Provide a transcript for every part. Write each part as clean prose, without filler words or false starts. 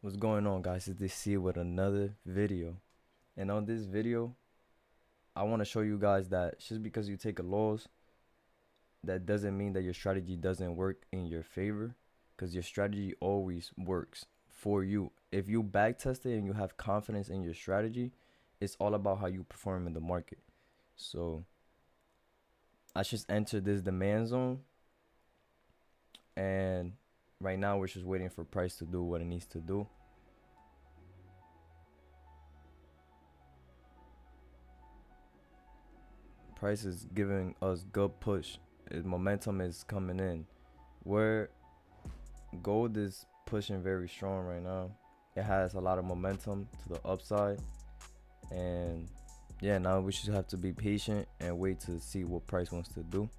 What's going on, guys? It's DC with another video. And on this video, I want to show you guys that just because you take a loss, that doesn't mean that your strategy doesn't work in your favor, because your strategy always works for you. If you back test it and you have confidence in your strategy, it's all about how you perform in the market. So I just entered this demand zone, and right now we're just waiting for price to do what it needs to do. Price is giving us good push. Momentum is coming in. Where gold is pushing very strong right now. It has a lot of momentum to the upside. And yeah, now we just have to be patient and wait to see what price wants to do.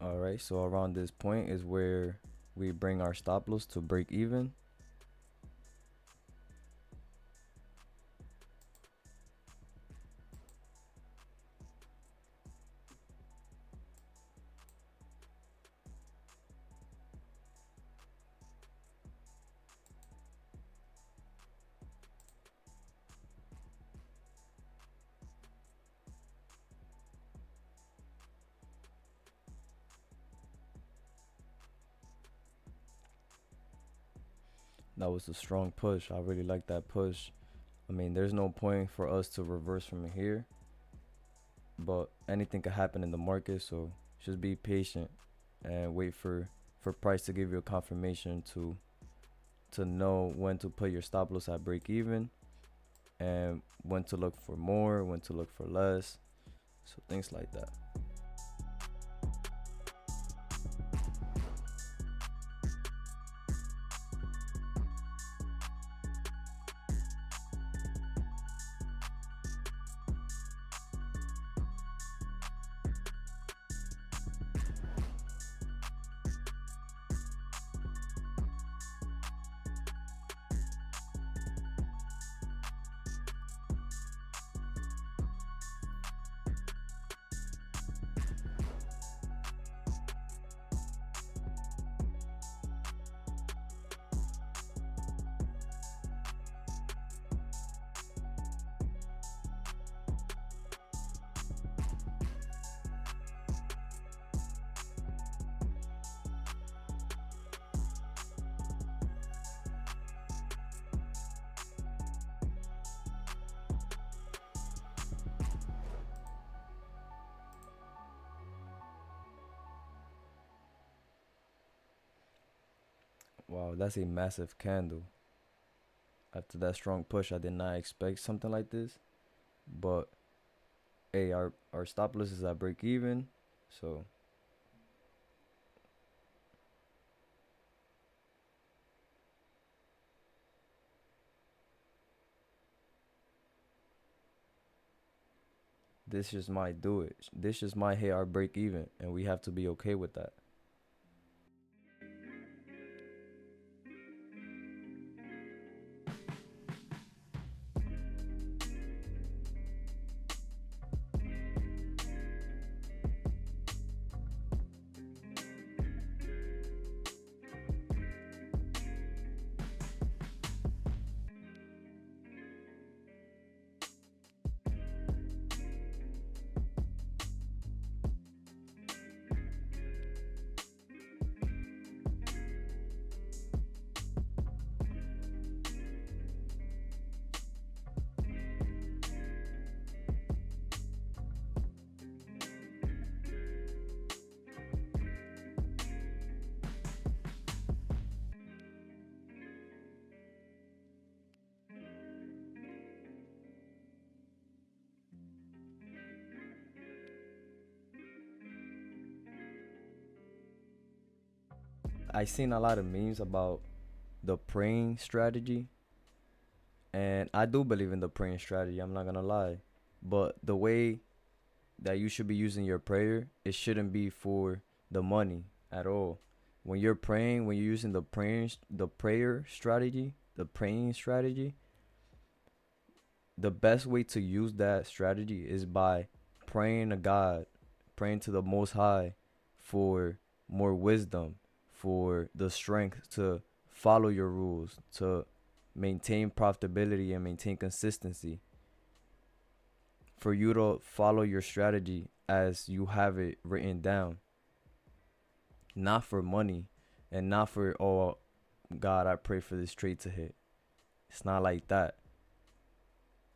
All right, so around this point is where we bring our stop loss to break even. That was a strong push. I really like that push. I mean, there's no point for us to reverse from here, but anything could happen in the market, so just be patient and wait for price to give you a confirmation to know when to put your stop loss at break even and when to look for more, when to look for less, so things like that. Wow, that's a massive candle. After that strong push, I did not expect something like this, but hey, our stop loss is at break even, so this just might do it. This just might hit our break even, and we have to be okay with that. I seen a lot of memes about the praying strategy, and I do believe in the praying strategy. I'm not gonna lie, but the way that you should be using your prayer, it shouldn't be for the money at all. When you're praying, when you're using the praying strategy, the best way to use that strategy is by praying to God, praying to the Most High for more wisdom, for the strength to follow your rules, to maintain profitability and maintain consistency, for you to follow your strategy as you have it written down, not for money and not for, oh, God, I pray for this trade to hit. It's not like that.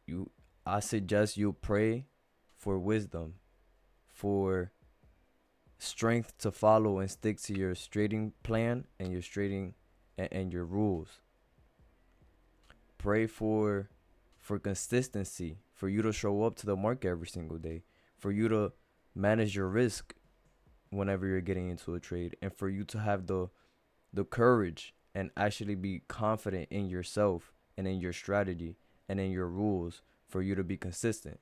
You, I suggest you pray for wisdom, for strength to follow and stick to your trading plan and your trading and your rules. Pray for consistency, for you to show up to the market every single day, for you to manage your risk whenever you're getting into a trade, and for you to have the courage and actually be confident in yourself and in your strategy and in your rules for you to be consistent.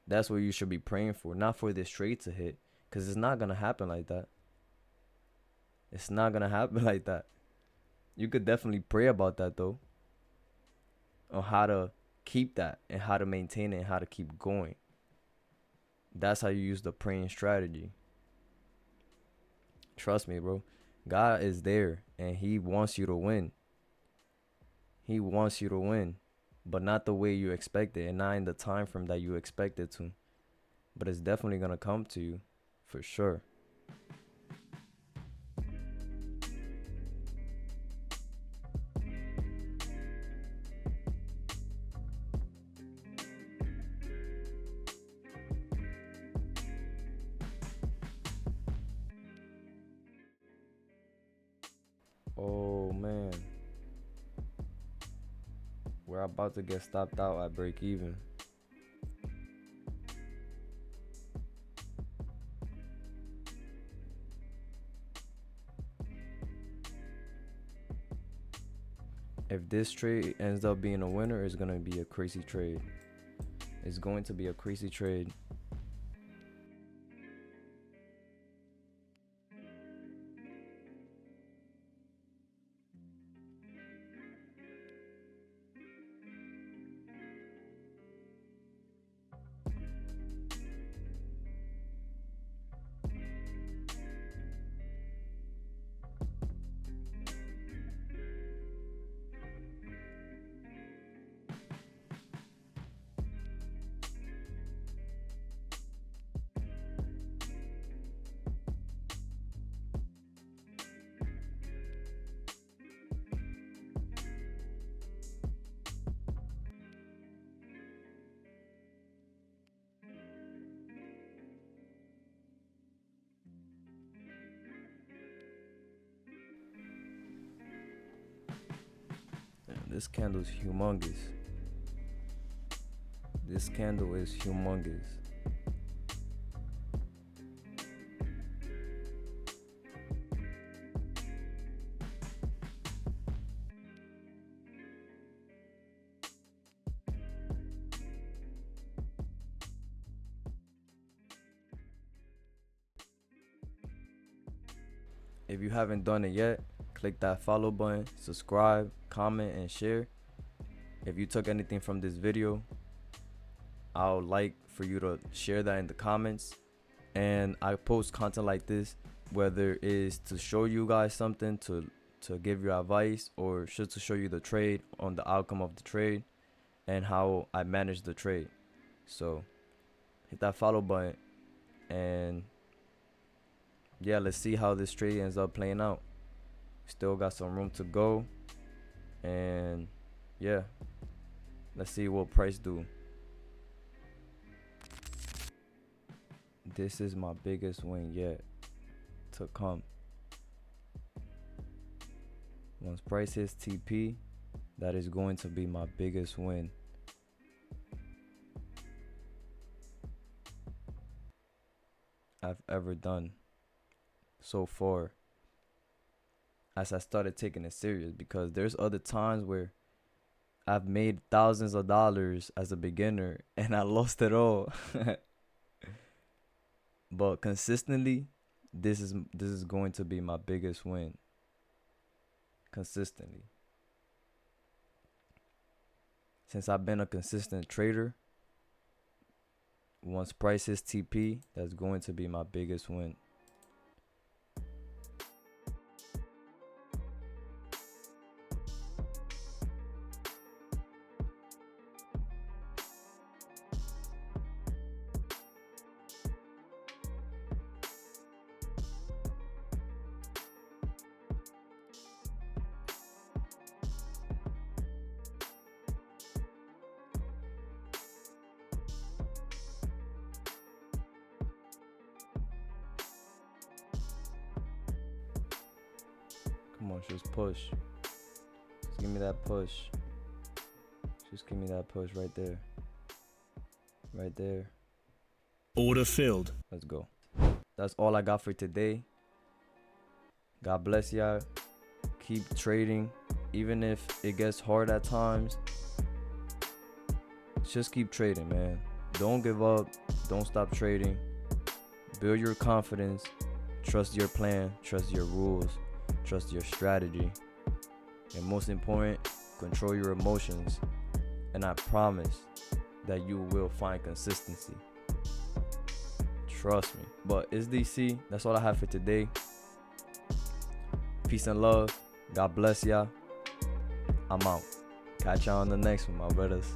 That's what you should be praying for, not for this trade to hit, because it's not going to happen like that. It's not going to happen like that. You could definitely pray about that, though, on how to keep that and how to maintain it and how to keep going. That's how you use the praying strategy. Trust me, bro. God is there and He wants you to win. He wants you to win, but not the way you expect it and not in the time frame that you expect it to. But it's definitely going to come to you for sure. Oh man, we're about to get stopped out at break even. If this trade ends up being a winner, it's going to be a crazy trade. It's going to be a crazy trade. This candle is humongous. This candle is humongous. If you haven't done it yet, click that follow button, subscribe, comment, and share. If you took anything from this video, I would like for you to share that in the comments. And I post content like this, whether it is to show you guys something, to give you advice, or just to show you the trade, on the outcome of the trade and how I manage the trade. So hit that follow button, and yeah, let's see how this trade ends up playing out. Still got some room to go, and yeah, let's see what price do. This is my biggest win yet to come. Once price hits TP, that is going to be my biggest win. I've ever done so far. as I started taking it serious, because there's other times where I've made thousands of dollars as a beginner and I lost it all. But consistently, this is going to be my biggest win. Consistently. Since I've been a consistent trader, once price hits TP, that's going to be my biggest win. Come on, just push. Just give me that push. Just give me that push right there. Right there. Order filled. Let's go. That's all I got for today. God bless y'all. Keep trading. Even if it gets hard at times, just keep trading, man. Don't give up. Don't stop trading. Build your confidence. Trust your plan. Trust your rules. Trust your strategy. And most important, control your emotions. And I promise that you will find consistency. Trust me. But it's DC. That's all I have for today. Peace and love. God bless y'all. I'm out. Catch y'all on the next one, my brothers.